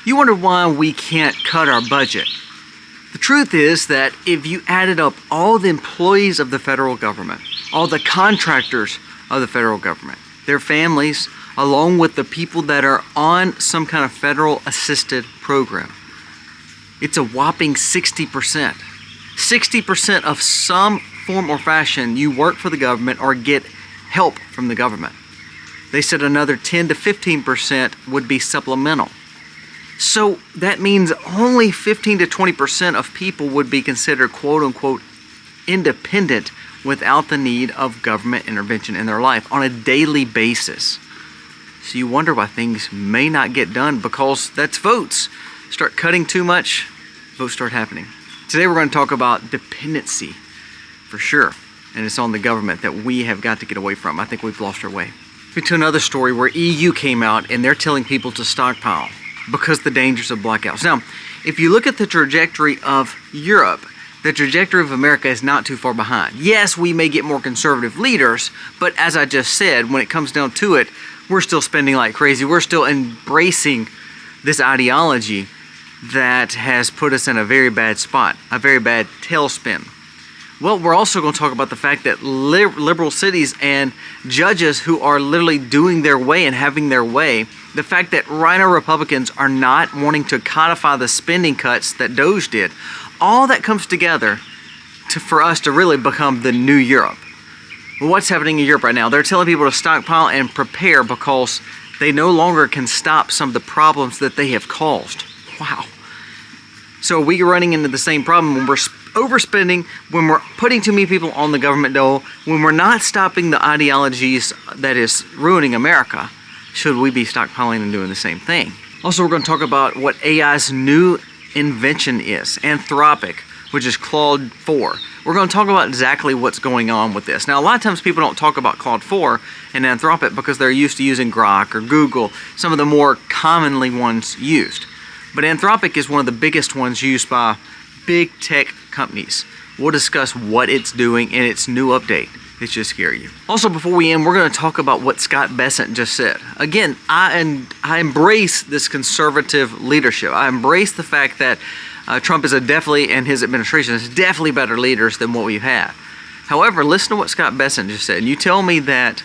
You wonder why we can't cut our budget. The truth is that if you added up all the employees of the federal government, all the contractors of the federal government, their families, along with the people that are on some kind of federal assisted program, it's a whopping 60%. 60% of some form or fashion you work for the government or get help from the government. They said another 10 to 15% would be supplemental. So that means only 15 to 20% of people would be considered quote unquote independent without the need of government intervention in their life on a daily basis. So you wonder why things may not get done, because that's votes. Start cutting too much, votes start happening. Today we're going to talk about dependency for sure. And it's on the government that we have got to get away from. I think we've lost our way. To another story where EU came out and they're telling people to stockpile because of the dangers of blackouts. Now, if you look at the trajectory of Europe, the trajectory of America is not too far behind. Yes, we may get more conservative leaders, but as I just said, when it comes down to it, we're still spending like crazy. We're still embracing this ideology that has put us in a very bad spot, a very bad tailspin. Well, we're also going to talk about the fact that liberal cities and judges who are literally doing their way and having their way, the fact that rhino Republicans are not wanting to codify the spending cuts that Doge did, all that comes together for us to really become the new Europe. Well, what's happening in Europe right now? They're telling people to stockpile and prepare because they no longer can stop some of the problems that they have caused. Wow. So are we running into the same problem when we're overspending, when we're putting too many people on the government dole, when we're not stopping the ideologies that is ruining America? Should we be stockpiling and doing the same thing? Also, we're going to talk about what AI's new invention is, Anthropic, which is Claude 4. We're going to talk about exactly what's going on with this. Now, a lot of times people don't talk about Claude 4 and Anthropic because they're used to using Grok or Google, some of the more commonly ones used. But Anthropic is one of the biggest ones used by big tech companies. We'll discuss what it's doing in its new update. It should scare you. Also, before we end, we're going to talk about what Scott Bessent just said. Again, I embrace this conservative leadership. I embrace the fact that Trump is and his administration is definitely better leaders than what we've had. However, listen to what Scott Bessent just said. You tell me that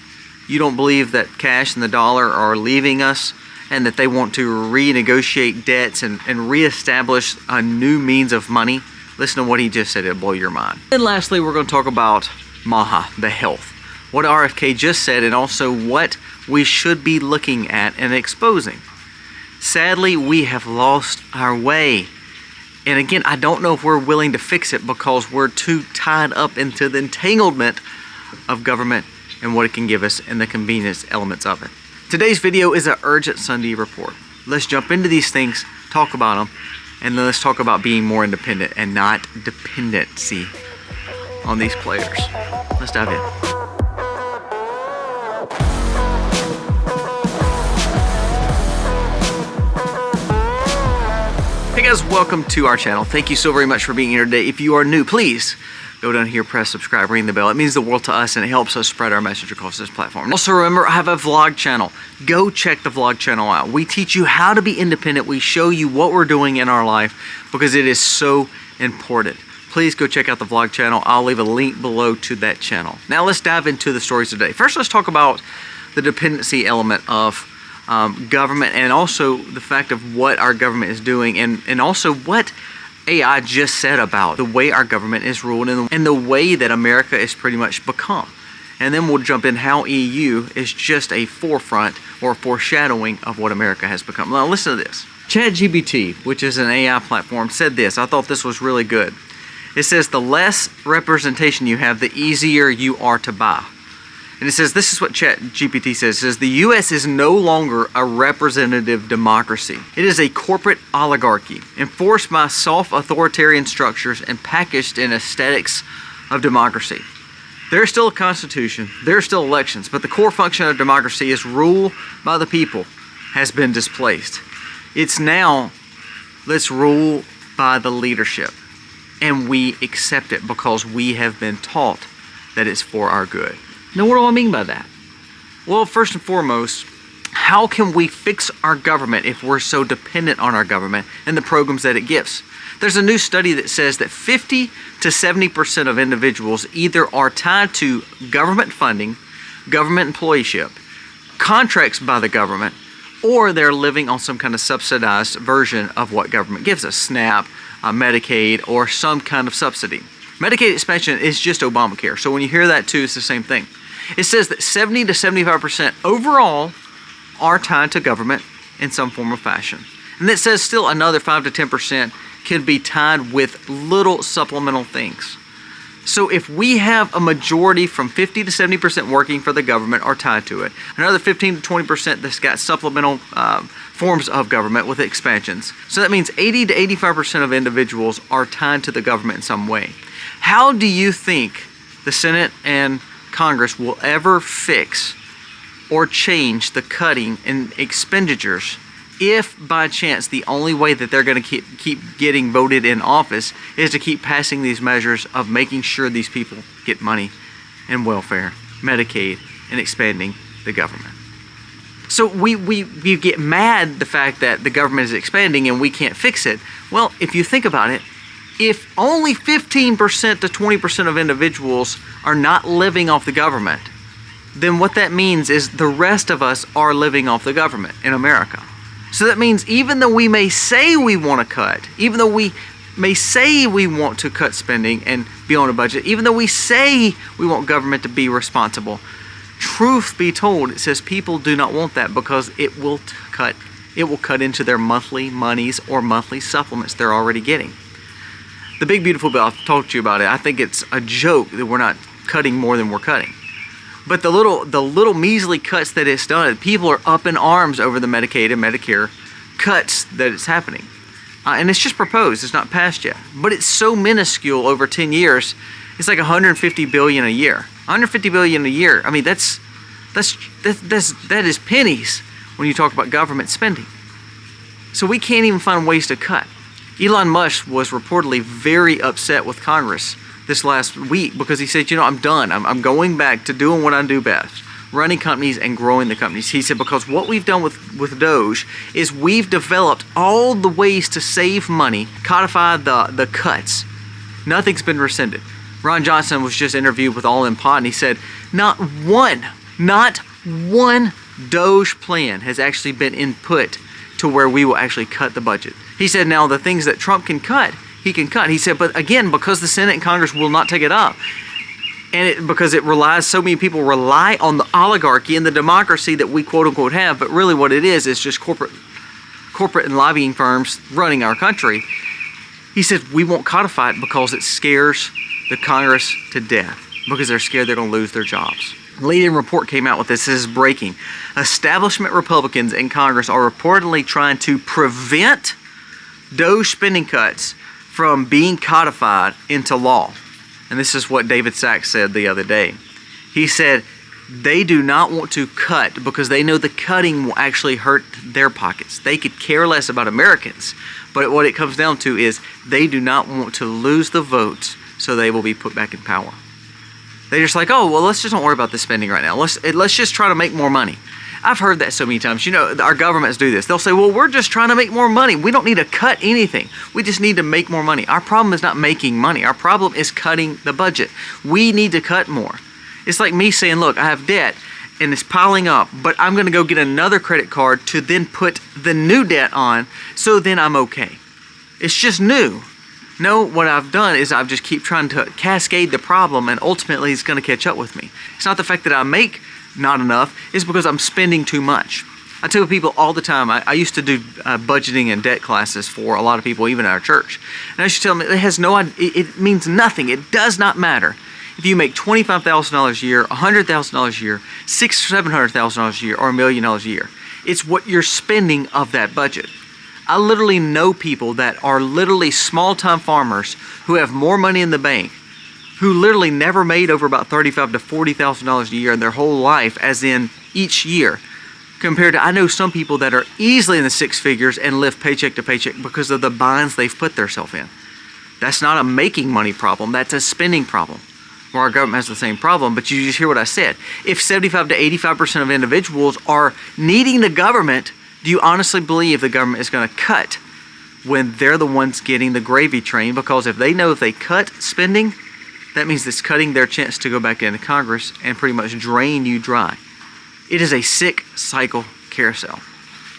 you don't believe that cash and the dollar are leaving us and that they want to renegotiate debts and reestablish a new means of money. Listen to what he just said, it'll blow your mind. And lastly, we're going to talk about MAHA, the health. What RFK just said, and also what we should be looking at and exposing. Sadly, we have lost our way. And again, I don't know if we're willing to fix it because we're too tied up into the entanglement of government and what it can give us and the convenience elements of it. Today's video is an urgent Sunday report. Let's jump into these things, talk about them, and then let's talk about being more independent and not dependency on these players. Let's dive in. Hey guys, welcome to our channel. Thank you so very much for being here today. If you are new, please go down here, press subscribe, ring the bell. It means the world to us and it helps us spread our message across this platform. Also remember, I have a vlog channel. Go check the vlog channel out. We teach you how to be independent. We show you what we're doing in our life because it is so important. Please go check out the vlog channel. I'll leave a link below to that channel. Now let's dive into the stories today. First, let's talk about the dependency element of government and also the fact of what our government is doing and also what AI just said about the way our government is ruled and the way that America is pretty much become. And then we'll jump in how EU is just a forefront or foreshadowing of what America has become. Now listen to this. ChatGPT, which is an AI platform, said this. I thought this was really good. It says the less representation you have, the easier you are to buy. And it says, this is what ChatGPT says. It says, the U.S. is no longer a representative democracy. It is a corporate oligarchy, enforced by soft authoritarian structures and packaged in aesthetics of democracy. There's still a constitution, there are still elections, but the core function of democracy is rule by the people has been displaced. It's now, let's rule by the leadership. And we accept it because we have been taught that it's for our good. Now, what do I mean by that? Well, first and foremost, How can we fix our government if we're so dependent on our government and the programs that it gives? There's a new study that says that 50 to 70% of individuals either are tied to government funding, government employeeship, contracts by the government, or they're living on some kind of subsidized version of what government gives us, SNAP, Medicaid, or some kind of subsidy. Medicaid expansion is just Obamacare, so when you hear that too, it's the same thing. It says that 70 to 75% overall are tied to government in some form or fashion. And it says still another 5 to 10% can be tied with little supplemental things. So if we have a majority from 50 to 70% working for the government are tied to it, another 15 to 20% that's got supplemental forms of government with expansions. So that means 80 to 85% of individuals are tied to the government in some way. How do you think the Senate and Congress will ever fix or change the cutting in expenditures if by chance the only way that they're going to keep getting voted in office is to keep passing these measures of making sure these people get money and welfare, Medicaid, and expanding the government? So we get mad the fact that the government is expanding and we can't fix it. Well, if you think about it, if only 15% to 20% of individuals are not living off the government, then what that means is the rest of us are living off the government in America. So that means even though we may say we want to cut, even though we may say we want to cut spending and be on a budget, even though we say we want government to be responsible, truth be told, it says people do not want that because it will cut into their monthly monies or monthly supplements they're already getting. The big beautiful bill, I've talked to you about it. I think it's a joke that we're not cutting more than we're cutting. But the little measly cuts that it's done, people are up in arms over the Medicaid and Medicare cuts that it's happening. And it's just proposed, it's not passed yet. But it's so minuscule over 10 years, it's like $150 billion a year. $150 billion a year, I mean, that is pennies when you talk about government spending. So we can't even find ways to cut. Elon Musk was reportedly very upset with Congress this last week because he said, I'm done. I'm going back to doing what I do best, running companies and growing the companies. He said, because what we've done with Doge is we've developed all the ways to save money, codify the cuts. Nothing's been rescinded. Ron Johnson was just interviewed with All in Pot, and he said, not one Doge plan has actually been input to where we will actually cut the budget. He said, now the things that Trump can cut, he can cut. He said, but again, because the Senate and Congress will not take it up, and because so many people rely on the oligarchy and the democracy that we quote unquote have, but really what it is just corporate and lobbying firms running our country. He said, we won't codify it because it scares the Congress to death, because they're scared they're going to lose their jobs. The leading report came out with this. This is breaking. Establishment Republicans in Congress are reportedly trying to prevent Doge spending cuts from being codified into law. And this is what David Sachs said the other day. He said they do not want to cut because they know the cutting will actually hurt their pockets. They could care less about Americans. But what it comes down to is they do not want to lose the votes, so they will be put back in power. They're just like, oh, well, let's just don't worry about the spending right now. Let's just try to make more money. I've heard that so many times. Our governments do this. They'll say, well, we're just trying to make more money. We don't need to cut anything. We just need to make more money. Our problem is not making money. Our problem is cutting the budget. We need to cut more. It's like me saying, look, I have debt and it's piling up, but I'm going to go get another credit card to then put the new debt on, so then I'm okay. It's just new. No, what I've done is I've just keep trying to cascade the problem, and ultimately it's going to catch up with me. It's not the fact that I make not enough, it's because I'm spending too much. I tell people all the time, I used to do budgeting and debt classes for a lot of people, even at our church. And I used to tell them it means nothing. It does not matter. If you make $25,000 a year, $100,000 a year, $600,000 or $700,000 a year, or $1 million a year, it's what you're spending of that budget. I literally know people that are literally small-time farmers who have more money in the bank, who literally never made over about $35,000 to $40,000 a year in their whole life, as in each year, compared to, I know some people that are easily in the six figures and live paycheck to paycheck because of the binds they've put themselves in. That's not a making money problem, that's a spending problem. Well, our government has the same problem, but you just hear what I said. If 75 to 85% of individuals are needing the government, do you honestly believe the government is going to cut when they're the ones getting the gravy train? Because if they know if they cut spending, that means it's cutting their chance to go back into Congress and pretty much drain you dry. It is a sick cycle carousel.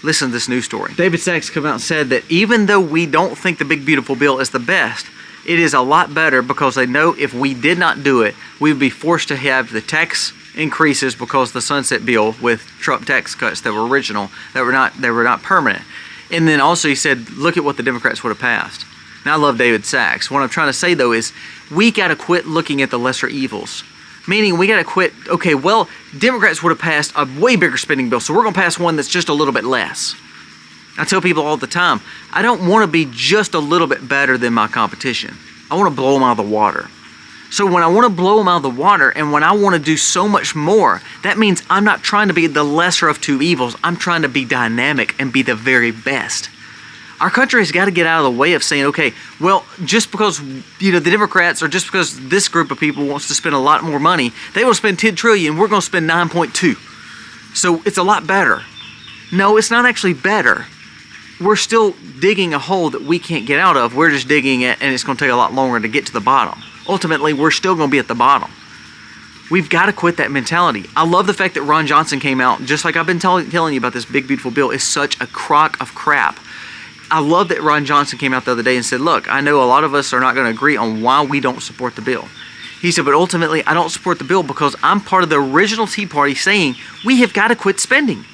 Listen to this news story. David Sachs came out and said that even though we don't think the big beautiful bill is the best, it is a lot better because they know if we did not do it, we would be forced to have the tax increases because the sunset bill with Trump tax cuts that were original, that were not permanent. And then also he said, look at what the Democrats would have passed. Now I love David Sachs. What I'm trying to say though is we got to quit looking at the lesser evils. Meaning we got to quit, okay, well, Democrats would have passed a way bigger spending bill, so we're going to pass one that's just a little bit less. I tell people all the time, I don't want to be just a little bit better than my competition. I want to blow them out of the water. So when I want to blow them out of the water and when I want to do so much more, that means I'm not trying to be the lesser of two evils. I'm trying to be dynamic and be the very best. Our country has got to get out of the way of saying, okay, well, just because the Democrats or just because this group of people wants to spend a lot more money, they will spend 10 trillion, we're going to spend 9.2. So it's a lot better. No, it's not actually better. We're still digging a hole that we can't get out of. We're just digging it and it's going to take a lot longer to get to the bottom. Ultimately, we're still going to be at the bottom. We've got to quit that mentality. I love the fact that Ron Johnson came out, just like I've been telling you about this big beautiful bill, is such a crock of crap. I love that Ron Johnson came out the other day and said, look, I know a lot of us are not going to agree on why we don't support the bill. He said, but ultimately, I don't support the bill because I'm part of the original Tea Party saying we have got to quit spending.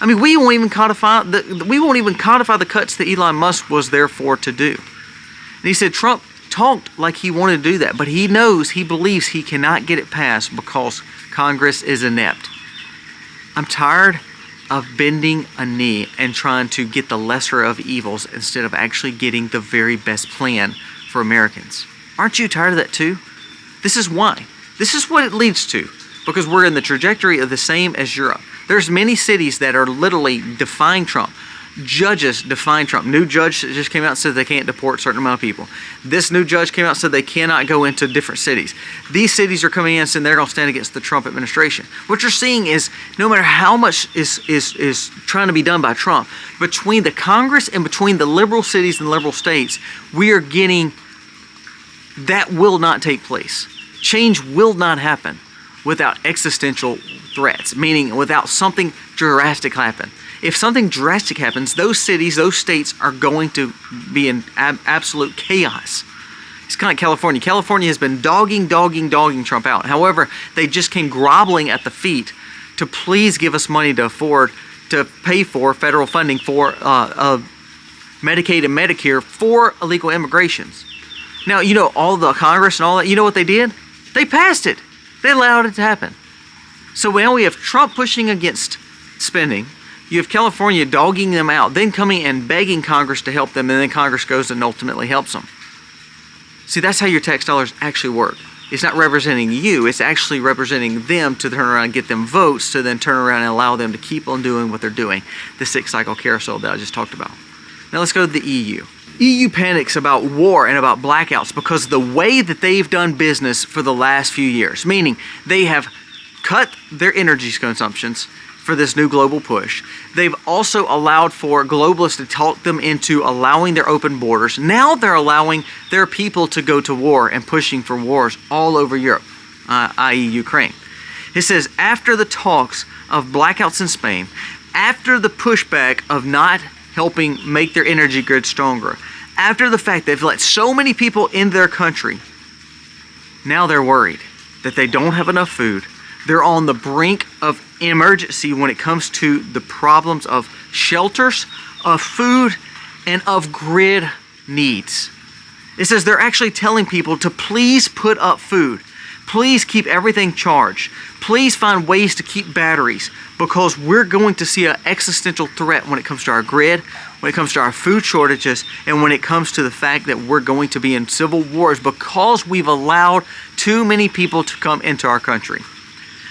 I mean, we won't even codify the cuts that Elon Musk was there for to do. And he said Trump talked like he wanted to do that, but he believes he cannot get it passed because Congress is inept. I'm tired of bending a knee and trying to get the lesser of evils instead of actually getting the very best plan for Americans. Aren't you tired of that too? This is why. This is what it leads to, because we're in the trajectory of the same as Europe. There's many cities that are literally defying Trump. Judges defying Trump. New judge just came out and said they can't deport a certain amount of people. This new judge came out and said they cannot go into different cities. These cities are coming in and saying they're going to stand against the Trump administration. What you're seeing is no matter how much is trying to be done by Trump, between the Congress and between the liberal cities and liberal states, we are getting that will not take place. Change will not happen without existential threats, meaning without something drastic happen. If something drastic happens, those cities, those states are going to be in absolute chaos. It's kind of like California. California has been dogging Trump out. However, they just came groveling at the feet to please give us money to pay for federal funding for Medicaid and Medicare for illegal immigrations. Now, all the Congress and all that, you know what they did? They passed it. They allowed it to happen. So now we have Trump pushing against spending. You have California dogging them out, then coming and begging Congress to help them, and then Congress goes and ultimately helps them. See, that's how your tax dollars actually work. It's not representing you, it's actually representing them to turn around and get them votes to then turn around and allow them to keep on doing what they're doing. The sick cycle carousel that I just talked about. Now let's go to the EU. EU panics about war and about blackouts because of the way that they've done business for the last few years, meaning they have cut their energy consumptions for this new global push. They've also allowed for globalists to talk them into allowing their open borders. Now they're allowing their people to go to war and pushing for wars all over Europe, i.e. Ukraine. It says, after the talks of blackouts in Spain, after the pushback of not helping make their energy grid stronger, after the fact they've let so many people in their country, now they're worried that they don't have enough food. They're on the brink of emergency when it comes to the problems of shelters, of food, and of grid needs. It says they're actually telling people to please put up food. Please keep everything charged. Please find ways to keep batteries because we're going to see an existential threat when it comes to our grid, when it comes to our food shortages, and when it comes to the fact that we're going to be in civil wars because we've allowed too many people to come into our country.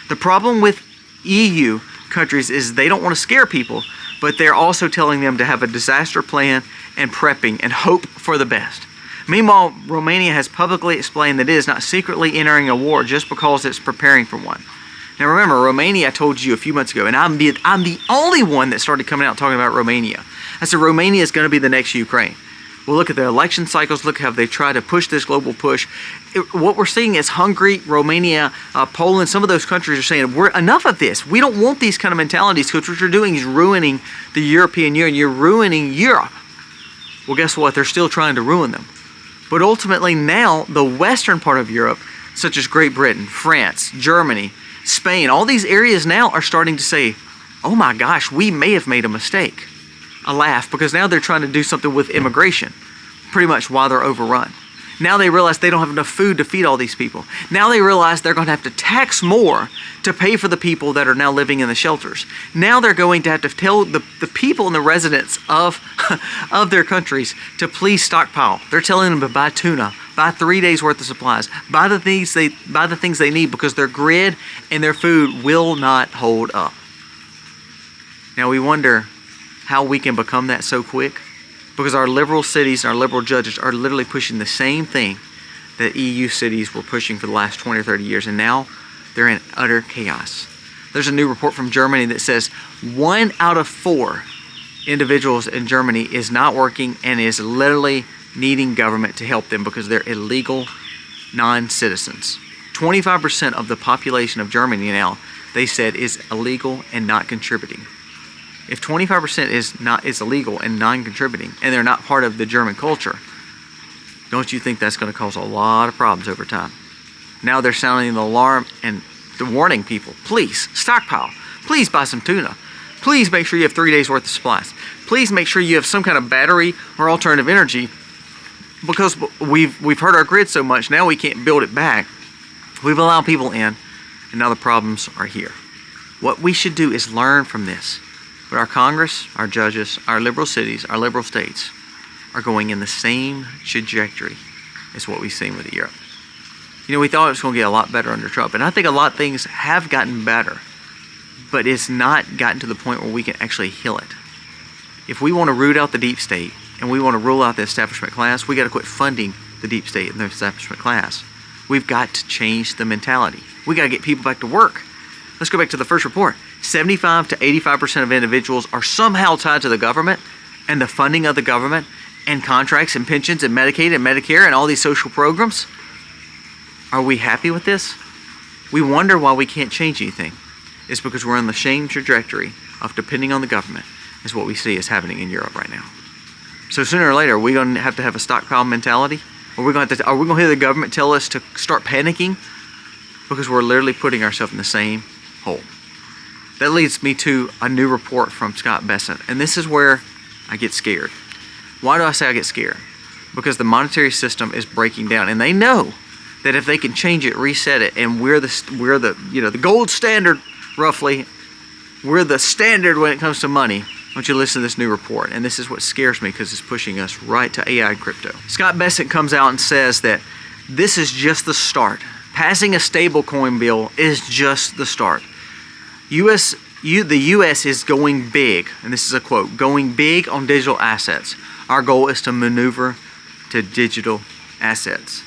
The problem with EU countries is they don't want to scare people, but they're also telling them to have a disaster plan and prepping and hope for the best. Meanwhile, Romania has publicly explained that it is not secretly entering a war just because it's preparing for one. Now remember, Romania, I told you a few months ago, and I'm the only one that started coming out talking about Romania. I said Romania is going to be the next Ukraine. Well, look at the election cycles. Look how they try to push this global push. What we're seeing is Hungary, Romania, Poland, some of those countries are saying, we're enough of this. We don't want these kind of mentalities, because what you're doing is ruining the European Union. You're ruining Europe. Well, guess what? They're still trying to ruin them. But ultimately now, the western part of Europe, such as Great Britain, France, Germany, Spain, all these areas now are starting to say, oh my gosh, we may have made a mistake. I laugh, because now they're trying to do something with immigration, pretty much while they're overrun. Now they realize they don't have enough food to feed all these people. Now they realize they're going to have to tax more to pay for the people that are now living in the shelters. Now they're going to have to tell the people and the residents of their countries to please stockpile. They're telling them to buy tuna, buy 3 days worth of supplies, buy the things they need, because their grid and their food will not hold up. Now we wonder how we can become that so quick, because our liberal cities and our liberal judges are literally pushing the same thing that EU cities were pushing for the last 20 or 30 years, and now they're in utter chaos. There's a new report from Germany that says 1 out of 4 individuals in Germany is not working and is literally needing government to help them because they're illegal non-citizens. 25% of the population of Germany now, they said, is illegal and not contributing. If 25% is illegal and non-contributing, and they're not part of the German culture, don't you think that's going to cause a lot of problems over time? Now they're sounding the alarm and warning people, please stockpile, please buy some tuna, please make sure you have 3 days worth of supplies, please make sure you have some kind of battery or alternative energy, because we've hurt our grid so much, now we can't build it back. We've allowed people in, and now the problems are here. What we should do is learn from this. But our Congress, our judges, our liberal cities, our liberal states are going in the same trajectory as what we've seen with Europe. You know, we thought it was going to get a lot better under Trump, and I think a lot of things have gotten better, but it's not gotten to the point where we can actually heal it. If we want to root out the deep state and we want to rule out the establishment class, we got to quit funding the deep state and the establishment class. We've got to change the mentality. We got to get people back to work. Let's go back to the first report. 75 to 85% of individuals are somehow tied to the government and the funding of the government and contracts and pensions and Medicaid and Medicare and all these social programs. Are we happy with this? We wonder why we can't change anything. It's because we're on the same trajectory of depending on the government as what we see is happening in Europe right now. So sooner or later, are we going to have a stockpile mentality? Are we going to hear the government tell us to start panicking? Because we're literally putting ourselves in the same hole. That leads me to a new report from Scott Bessent, and this is where I get scared. Why do I say I get scared? Because the monetary system is breaking down, and they know that if they can change it, reset it, and we're the gold standard, roughly, we're the standard when it comes to money. I want you to listen to this new report, and this is what scares me because it's pushing us right to AI and crypto. Scott Bessent comes out and says that this is just the start. Passing a stablecoin bill is just the start. The U.S. is going big, and this is a quote, going big on digital assets. Our goal is to maneuver to digital assets.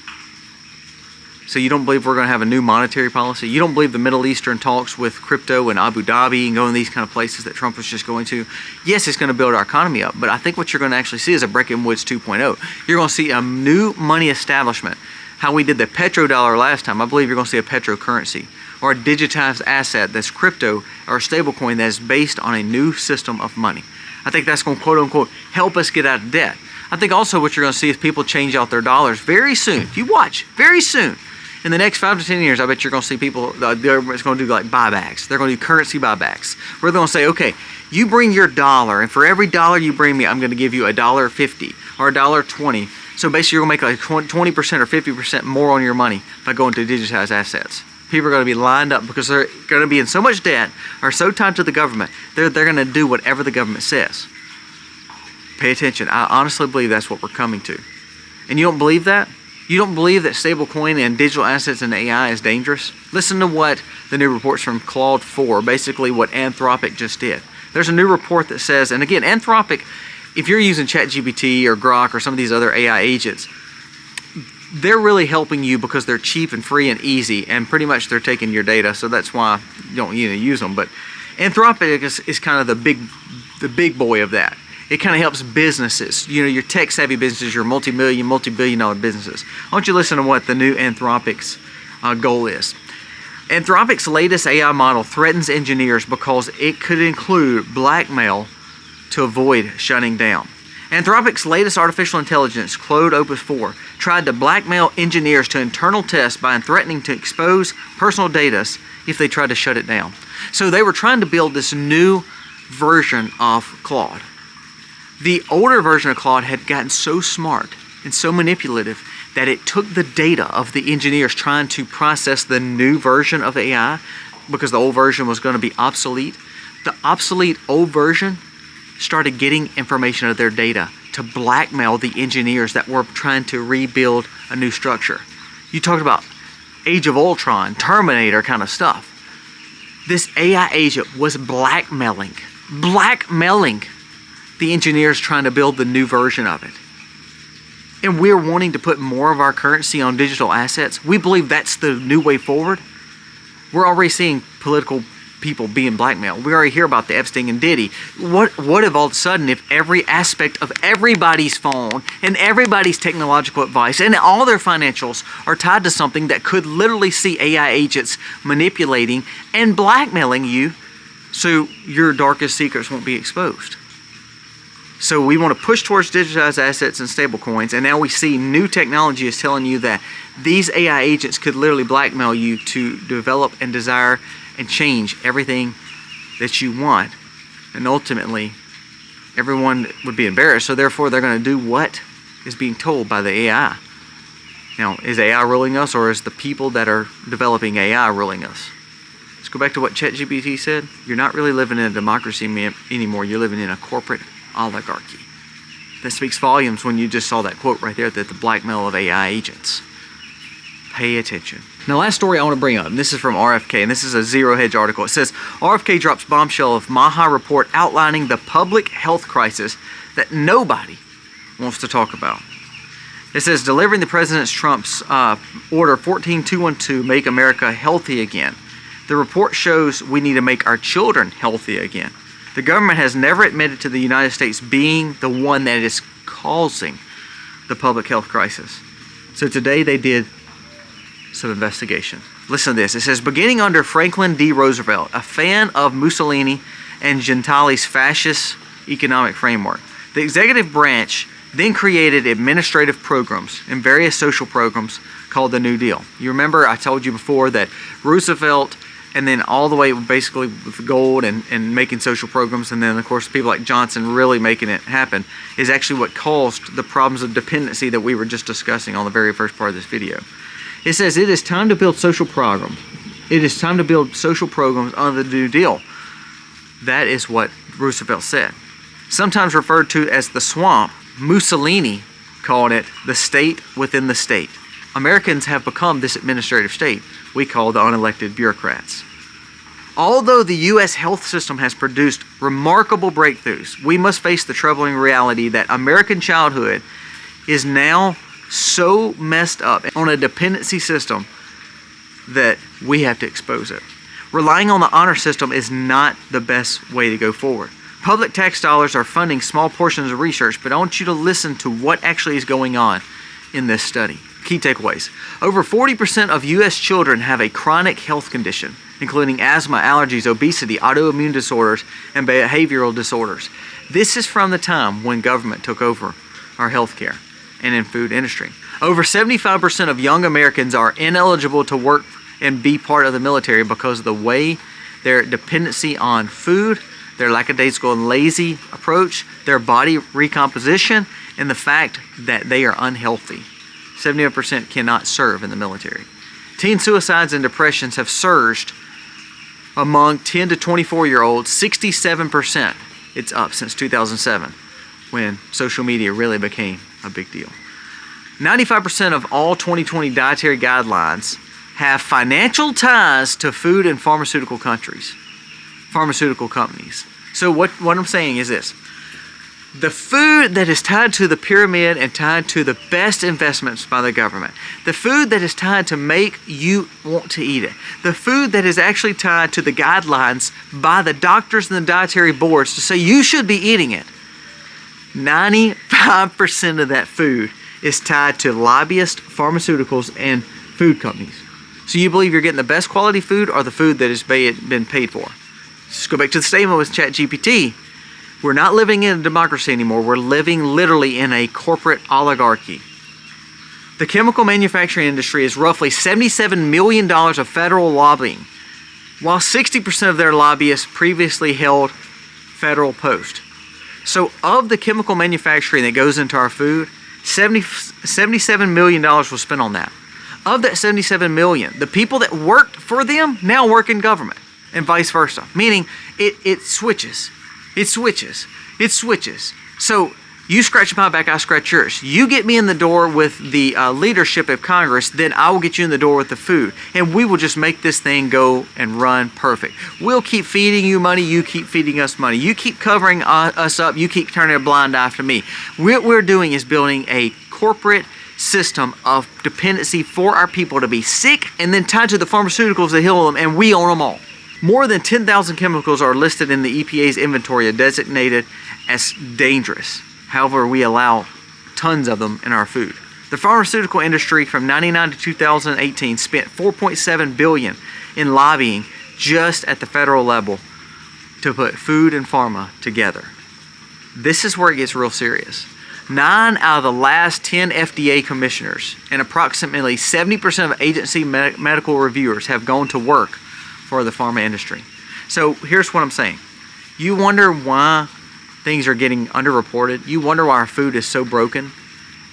So you don't believe we're going to have a new monetary policy? You don't believe the Middle Eastern talks with crypto and Abu Dhabi and going to these kind of places that Trump was just going to? Yes, it's going to build our economy up, but I think what you're going to actually see is a Bretton Woods 2.0. You're going to see a new money establishment. How we did the petrodollar last time, I believe you're going to see a petrocurrency or a digitized asset that's crypto or a stablecoin that is based on a new system of money. I think that's going to, quote unquote, help us get out of debt. I think also what you're going to see is people change out their dollars very soon. You watch, very soon. In the next 5 to 10 years, I bet you're going to see people, the government's going to do like buybacks. They're going to do currency buybacks. Where they're going to say, okay, you bring your dollar, and for every dollar you bring me, I'm going to give you $1.50 or $1.20. So basically you're going to make like 20% or 50% more on your money by going to digitized assets. People are going to be lined up because they're going to be in so much debt or so tied to the government, they're going to do whatever the government says. Pay attention. I honestly believe that's what we're coming to. And you don't believe that? You don't believe that stablecoin and digital assets and AI is dangerous? Listen to what the new reports from Claude 4, basically what Anthropic just did. There's a new report that says, and again, Anthropic, if you're using ChatGPT or Grok or some of these other AI agents, they're really helping you because they're cheap and free and easy, and pretty much they're taking your data, so that's why you don't use them. But Anthropic is kind of the big boy of that. It kind of helps businesses, your tech-savvy businesses, your multi-billion-dollar businesses. I want you to listen to what the new Anthropic's goal is. Anthropic's latest AI model threatens engineers because it could include blackmail to avoid shutting down. Anthropic's latest artificial intelligence, Claude Opus 4, tried to blackmail engineers to internal tests by threatening to expose personal data if they tried to shut it down. So they were trying to build this new version of Claude. The older version of Claude had gotten so smart and so manipulative that it took the data of the engineers trying to process the new version of the AI, because the old version was going to be obsolete. The obsolete old version started getting information of their data to blackmail the engineers that were trying to rebuild a new structure. You talked about Age of Ultron, Terminator kind of stuff. This AI agent was blackmailing the engineers trying to build the new version of it. And we're wanting to put more of our currency on digital assets. We believe that's the new way forward. We're already seeing political people being blackmailed. We already hear about the Epstein and Diddy. What if all of a sudden, if every aspect of everybody's phone and everybody's technological advice and all their financials are tied to something that could literally see AI agents manipulating and blackmailing you so your darkest secrets won't be exposed? So we want to push towards digitized assets and stable coins, and now we see new technology is telling you that these AI agents could literally blackmail you to develop and desire and change everything that you want. And ultimately, everyone would be embarrassed, so therefore they're going to do what is being told by the AI. Now, is AI ruling us, or is the people that are developing AI ruling us? Let's go back to what ChatGPT said. You're not really living in a democracy anymore. You're living in a corporate oligarchy. That speaks volumes when you just saw that quote right there, that the blackmail of AI agents. Pay attention. Now, last story I want to bring up, and this is from RFK, and this is a Zero Hedge article. It says, RFK drops bombshell of Maha report outlining the public health crisis that nobody wants to talk about. It says, delivering the President Trump's order 14212, make America healthy again. The report shows we need to make our children healthy again. The government has never admitted to the United States being the one that is causing the public health crisis. So today they did some investigation. Listen to this. It says, beginning under Franklin D. Roosevelt, a fan of Mussolini and Gentile's fascist economic framework, the executive branch then created administrative programs and various social programs called the New Deal. You remember I told you before that Roosevelt, and then all the way basically with gold and making social programs, and then of course people like Johnson really making it happen, is actually what caused the problems of dependency that we were just discussing on the very first part of this video. It says it is time to build social programs. It is time to build social programs under the New Deal. That is what Roosevelt said. Sometimes referred to as the swamp, Mussolini called it the state within the state. Americans have become this administrative state we call the unelected bureaucrats. Although the U.S. health system has produced remarkable breakthroughs, we must face the troubling reality that American childhood is now so messed up on a dependency system that we have to expose it. Relying on the honor system is not the best way to go forward. Public tax dollars are funding small portions of research, but I want you to listen to what actually is going on in this study. Key takeaways. Over 40% of U.S. children have a chronic health condition, including asthma, allergies, obesity, autoimmune disorders, and behavioral disorders. This is from the time when government took over our healthcare and in food industry. Over 75% of young Americans are ineligible to work and be part of the military because of the way their dependency on food, their lackadaisical and lazy approach, their body recomposition, and the fact that they are unhealthy. 71% cannot serve in the military. Teen suicides and depressions have surged among 10 to 24-year-olds, 67%. It's up since 2007, when social media really became a big deal. 95% of all 2020 dietary guidelines have financial ties to food and pharmaceutical companies. So what I'm saying is this. The food that is tied to the pyramid and tied to the best investments by the government, the food that is tied to make you want to eat it, the food that is actually tied to the guidelines by the doctors and the dietary boards to say you should be eating it, 95% of that food is tied to lobbyists, pharmaceuticals, and food companies. So you believe you're getting the best quality food or the food that has been paid for? Let's go back to the statement with ChatGPT. We're not living in a democracy anymore. We're living literally in a corporate oligarchy. The chemical manufacturing industry is roughly $77 million of federal lobbying, while 60% of their lobbyists previously held federal posts. So of the chemical manufacturing that goes into our food, $77 million was spent on that. Of that $77 million, the people that worked for them now work in government, and vice versa. Meaning it switches. It switches. So you scratch my back, I scratch yours. You get me in the door with the leadership of Congress, then I will get you in the door with the food. And we will just make this thing go and run perfect. We'll keep feeding you money, you keep feeding us money. You keep covering us up, you keep turning a blind eye to me. What we're doing is building a corporate system of dependency for our people to be sick and then tied to the pharmaceuticals that heal them, and we own them all. More than 10,000 chemicals are listed in the EPA's inventory and designated as dangerous. However, we allow tons of them in our food. The pharmaceutical industry from 1999 to 2018 spent $4.7 billion in lobbying just at the federal level to put food and pharma together. This is where it gets real serious. 9 out of the last 10 FDA commissioners and approximately 70% of agency medical reviewers have gone to work for the pharma industry. So here's what I'm saying. You wonder why things are getting underreported. You wonder why our food is so broken.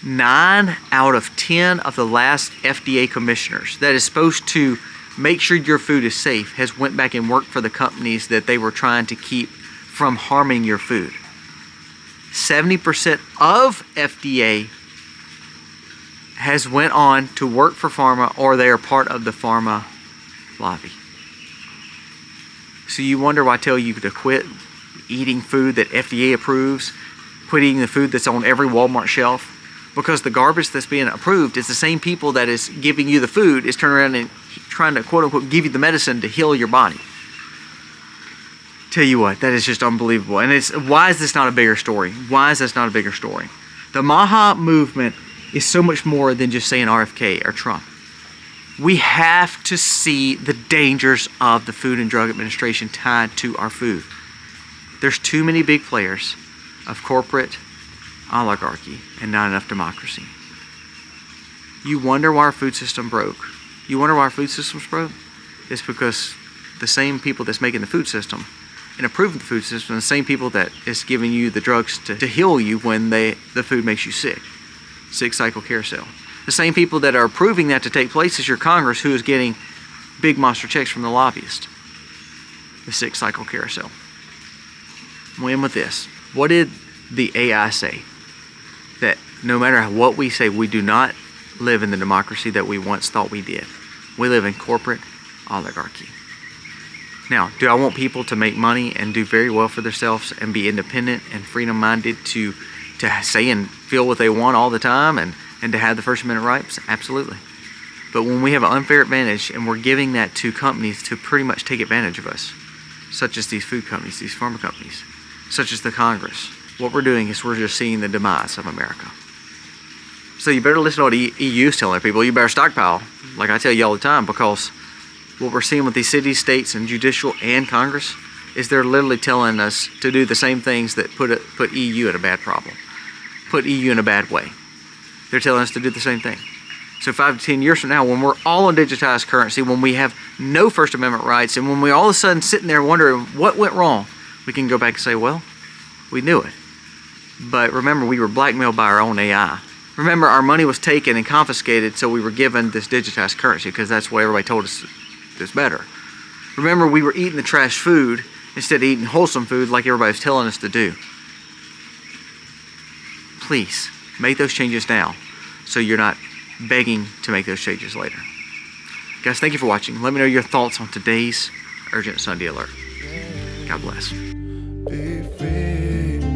9 out of 10 of the last FDA commissioners that is supposed to make sure your food is safe has went back and worked for the companies that they were trying to keep from harming your food. 70% of FDA has went on to work for pharma, or they are part of the pharma lobby. So you wonder why I tell you to quit eating food that FDA approves, quit eating the food that's on every Walmart shelf, because the garbage that's being approved is the same people that is giving you the food is turning around and trying to quote unquote give you the medicine to heal your body. Tell you what, that is just unbelievable. And why is this not a bigger story? Why is this not a bigger story? The MAHA movement is so much more than just saying RFK or Trump. We have to see the dangers of the Food and Drug Administration tied to our food. There's too many big players of corporate oligarchy and not enough democracy. You wonder why our food system broke. You wonder why our food system's broke? It's because the same people that's making the food system and approving the food system are the same people that is giving you the drugs to heal you when the food makes you sick. Sick cycle carousel. The same people that are approving that to take place is your Congress, who is getting big monster checks from the lobbyists. The sick cycle carousel. We'll end with this. What did the AI say? That no matter what we say, we do not live in the democracy that we once thought we did. We live in corporate oligarchy. Now, do I want people to make money and do very well for themselves and be independent and freedom-minded to say and feel what they want all the time and to have the First Amendment rights? Absolutely. But when we have an unfair advantage and we're giving that to companies to pretty much take advantage of us, such as these food companies, these pharma companies, such as the Congress, what we're doing is we're just seeing the demise of America. So you better listen to what EU is telling people. You better stockpile, like I tell you all the time, because what we're seeing with these cities, states, and judicial and Congress is they're literally telling us to do the same things that put EU in a bad problem, put EU in a bad way. They're telling us to do the same thing. So 5 to 10 years from now, when we're all on digitized currency, when we have no First Amendment rights, and when we're all of a sudden sitting there wondering what went wrong, we can go back and say, well, we knew it. But remember, we were blackmailed by our own AI. Remember, our money was taken and confiscated, so we were given this digitized currency because that's what everybody told us is better. Remember, we were eating the trash food instead of eating wholesome food like everybody was telling us to do. Please, make those changes now so you're not begging to make those changes later. Guys, thank you for watching. Let me know your thoughts on today's Urgent Sunday Alert. God bless. Be free.